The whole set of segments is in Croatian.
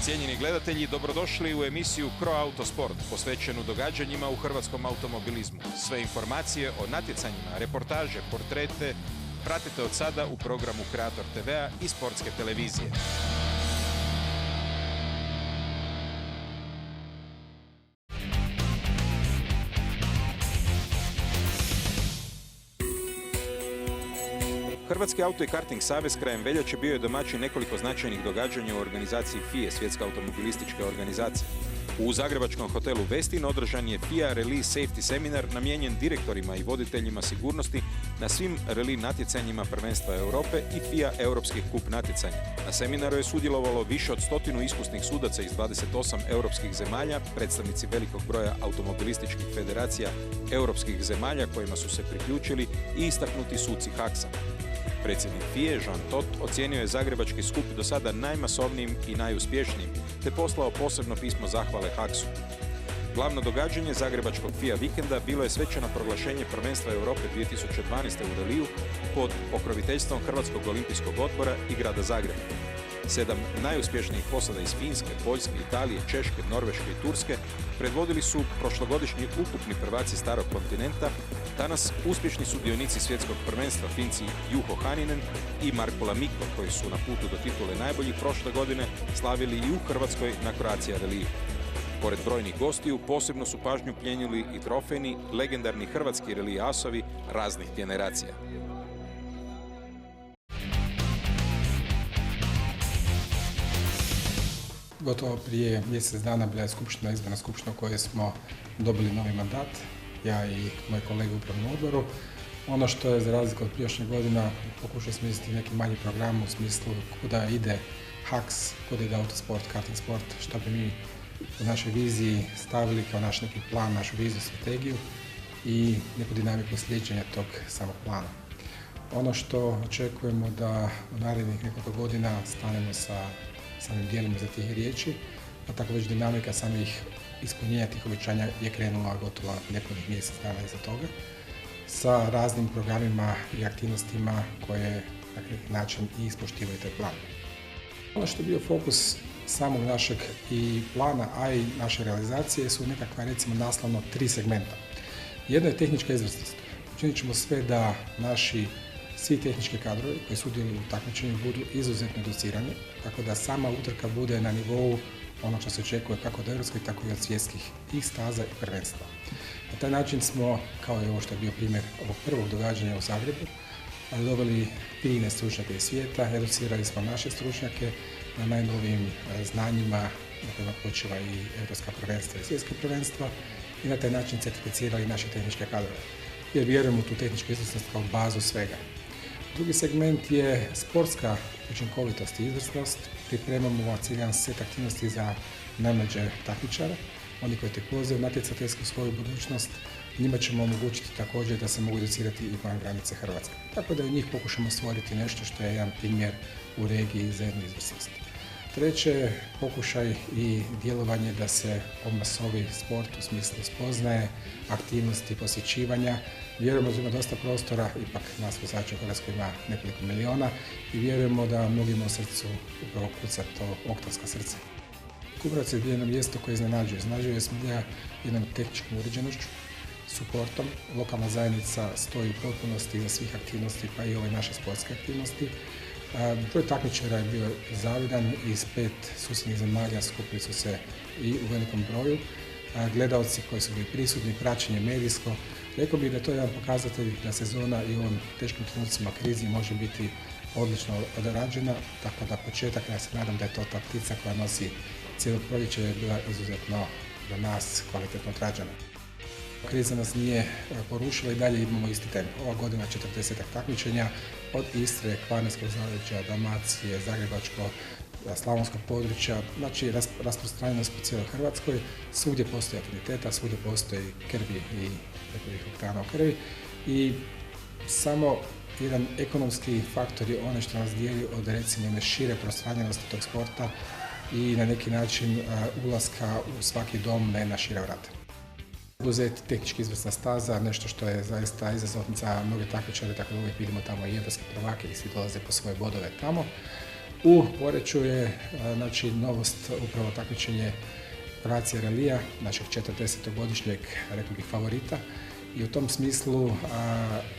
Cijenjeni gledatelji, dobrodošli u emisiju Cro Autosport, posvećenu događanjima u hrvatskom automobilizmu. Sve informacije o natjecanjima, reportaže, portrete pratite od sada u programu Kreator TV-a i Sportske televizije. Hrvatski auto i karting savez krajem veljače bio je domaćin nekoliko značajnih događanja u organizaciji FIA, Svjetska automobilistička organizacija. U zagrebačkom hotelu Westin održan je FIA Rally Safety Seminar namijenjen direktorima i voditeljima sigurnosti na svim rally natjecanjima prvenstva Europe i FIA Europskih kup natjecanja. Na seminaru je sudjelovalo više od 100 iskusnih sudaca iz 28 europskih zemalja, predstavnici velikog broja automobilističkih federacija europskih zemalja kojima su se priključili i istaknuti suci HAKS-a. Predsjednik FIA Jean Todt ocijenio je zagrebački skup do sada najmasovnijim i najuspješnijim, te poslao posebno pismo zahvale HAKS-u. Glavno događanje zagrebačkog FIA vikenda bilo je svečano proglašenje prvenstva Europe 2012. u reliju pod pokroviteljstvom Hrvatskog olimpijskog odbora i grada Zagreba. 7 najuspješnijih posada iz Finske, Poljske, Italije, Češke, Norveške i Turske predvodili su prošlogodišnji ukupni prvaci starog kontinenta, danas uspješni sudionici svjetskog prvenstva Finci Juho Haninen i Marko Lamiko, koji su na putu do titule najboljih prošle godine slavili i u Hrvatskoj na Croatia reliju. Pored brojnih gostiju, posebno su pažnju pljenili i trofejni, legendarni hrvatski relij asovi raznih generacija. Gotovo prije mjesec dana bila je izborna skupština u kojoj smo dobili novi mandat, ja i moji kolege u upravnom odboru. Ono što je za razliku od prijašnjih godina pokušao smisliti neki manji program u smislu kuda ide HAKS, kuda ide autosport, karting sport, što bi mi u našoj viziji stavili kao naš neki plan, našu viziju, strategiju i neku dinamiku slijeđenja tog samog plana. Ono što očekujemo da u narednih nekoliko godina stanemo sa samim dijelima za tih riječi, a tako već dinamika samih ispunjenja tih obećanja je krenula gotovo nekoliko mjesec dana iza toga, sa raznim programima i aktivnostima koje na neki način i ispoštivaju taj plan. Ono što je bio fokus samog našeg i plana, a i naše realizacije su nekakva, recimo, naslovno 3 segmenta. Jedno je tehnička izvrsnost. Učinit ćemo sve da naši svi tehnički kadrovi koji sudjeluju u takmičenju budu izuzetno educirani, tako da sama utrka bude na nivou onog što se očekuje kako od europskih, tako i od svjetskih i staza i prvenstva. Na taj način smo, kao i ovo što je bio primjer ovog prvog događanja u Zagrebu, doveli fine stručnjake iz svijeta, educirali smo naše stručnjake na najnovijim znanjima na kojima počiva i europska prvenstva i svjetska prvenstva i na taj način certificirali naše tehničke kadrove, jer vjerujemo u tu tehničku izvrsnost kao bazu svega. Drugi segment je sportska učinkovitost i izvrsnost. Pripremamo ciljan set aktivnosti za najmlađe takmičare, oni koji tek ulaze u natjecateljsku svoju budućnost. Njima ćemo omogućiti također da se mogu educirati i van granice Hrvatske. Tako da u njih pokušamo stvoriti nešto što je jedan primjer u regiji za jednu izvrsnost. Treće, pokušaj i djelovanje da se omasovi sport u smislu spoznaje, aktivnosti, posjećivanja. Vjerujemo da ima dosta prostora, ipak nas vozača u Hrvatskoj ima nekoliko miliona i vjerujemo da mnogima u srcu upravo kuca to oktarsko srce. Kubrac je jedno mjesto koje iznenađuje. Iznenađuje smilja jednom tehničkom uređenošću, suportom. Lokalna zajednica stoji u potpunosti za svih aktivnosti, pa i ove naše sportske aktivnosti. Broj takmičara je bio zavidan, iz 5 susjednih zemalja skupili su se i u velikom broju. Gledalci koji su bili prisutni, praćenje medijsko. Rekao bih da to je jedan pokazatelj da sezona i u ovim teškim trenucima krizi može biti odlično odrađena, tako da početak, ja se nadam da je to ta ptica koja nosi cijelo proljeće, je bila izuzetno za nas kvalitetno odrađena. Kriza nas nije porušila i dalje imamo isti tempo. Ova godina 40-ak takmičenja od Istre, Kvarnerskog zaleđa, Dalmacije, Zagrebačko, slavonskog područja, znači rasprostranjenost po cijeloj Hrvatskoj. Svugdje postoji afiniteta, svugdje postoji krvi i nekoliko hektara u krvi i samo jedan ekonomski faktor je ono što nas dijeli od, recimo, jedne šire prostranjenosti tog sporta i na neki način ulaska u svaki dom na jedna šira vrata. Uzeti tehnički izvrsna staza, nešto što je zaista izazov za mnoge takmičare, tako da uvijek vidimo tamo i europske prvake i svi dolaze po svoje bodove tamo. U Poreču je znači, novost upravo takmičenje Croatia Rallyja, našeg 40-godišnjeg, rekao bih, favorita. I u tom smislu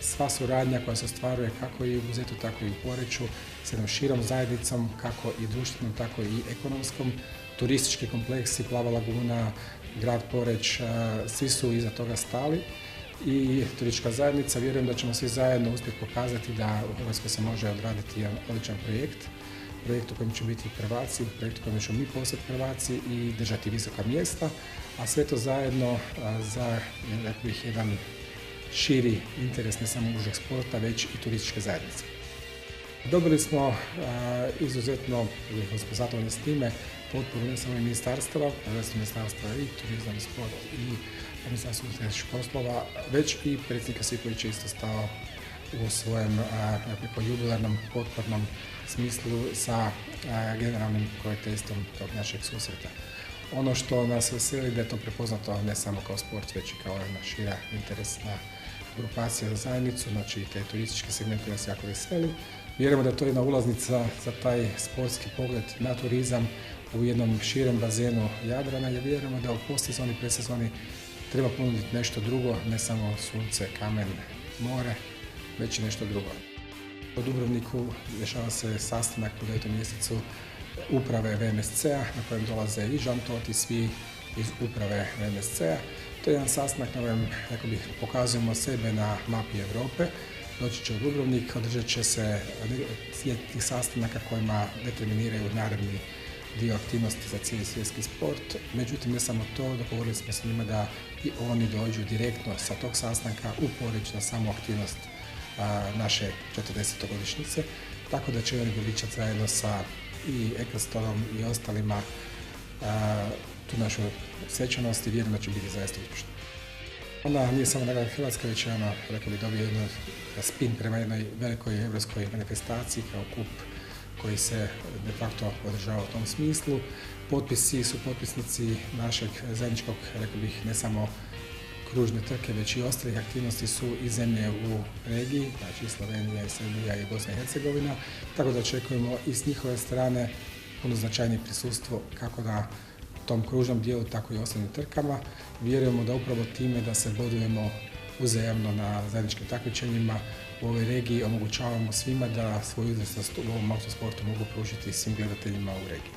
sva suradnja koja se ostvaruje kako i u Buzetu, tako i u Poreču s jednom širom zajednicom, kako i društvenom, tako i ekonomskom, turistički kompleksi, Plava laguna, grad Poreč, svi su iza toga stali i turistička zajednica. Vjerujem da ćemo svi zajedno uspjeti pokazati da u Hrvatskoj se može odraditi jedan odličan projekt u kojem će biti prvaci, projekt u kojem ćemo mi postati prvaci i držati visoka mjesta, a sve to zajedno za jedan širi interes ne samo užeg sporta, već i turističke zajednice. Dobili smo izuzetno, smo zadovoljni s time, potporu ne samo ministarstva i turizam, sport i Ministarstvo unutarnjih poslova, već i predsjednika Sipovića isto stao u svojem jubilarnom potpornom smislu sa generalnim pokroviteljstvom tog našeg susreta. Ono što nas veseli da je to prepoznato ne samo kao sport, već i kao jedna šira interesna grupacija za zajednicu, znači i taj turistički segment nas jako veseli. Vjerujemo da je to jedna ulaznica za taj sportski pogled na turizam u jednom širem bazenu Jadrana, jer vjerujemo da u postsezoni, predsezoni treba ponuditi nešto drugo, ne samo sunce, kamen, more, već i nešto drugo. U Dubrovniku dešava se sastanak u 9. mjesecu uprave VMSC-a na kojem dolaze i Jean Todt i svi iz uprave VMSC-a. To je jedan sastanak na kojem pokazujemo sebe na mapi Europe. Doći će u Dubrovnik, održat će se tih sastanaka kojima determiniraju naredni dio aktivnosti za cijeli svjetski sport. Međutim, ne samo to, dogovorili smo s njima da i oni dođu direktno sa tog sastanka u Poreč na samu aktivnost naše 40-godišnjice, tako da će oni veličati zajedno sa i Ecclestonom i ostalima tu našu svečanost i vjerujem da će biti zaista uspješna. Ona nije samo nagrada Hrvatska, već je ona, rekao bi, dobio jedan spin prema jednoj velikoj evropskoj manifestaciji kao kup koji se de facto održava u tom smislu. Potpisi su potpisnici našeg zajedničkog, rekao bih, ne samo kružne trke, već i ostalih aktivnosti su i zemlje u regiji, znači i Slovenija, i Srbija, i Bosna i Hercegovina, tako da očekujemo i s njihove strane puno značajnije prisustvo kako na tom kružnom dijelu, tako i ostalim trkama. Vjerujemo da upravo time da se bodujemo uzajamno na zajedničkim takmičenjima u ovoj regiji omogućavamo svima da svoju izvrsnost u ovom autosportu mogu pružiti svim gledateljima u regiji.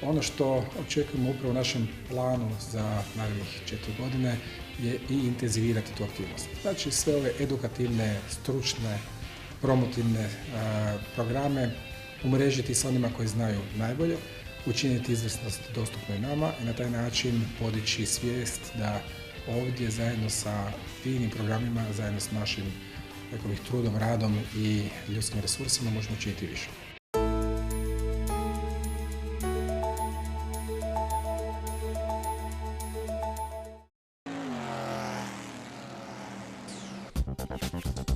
Ono što očekujemo upravo u našem planu za narednih 4 godine je i intenzivirati tu aktivnost. Znači sve ove edukativne, stručne, promotivne programe umrežiti s onima koji znaju najbolje, učiniti izvrsnost dostupnoj nama i na taj način podići svijest da ovdje zajedno sa finim programima, zajedno s našim, rekao bih, trudom, radom i ljudskim resursima možemo učiniti više. Thank you.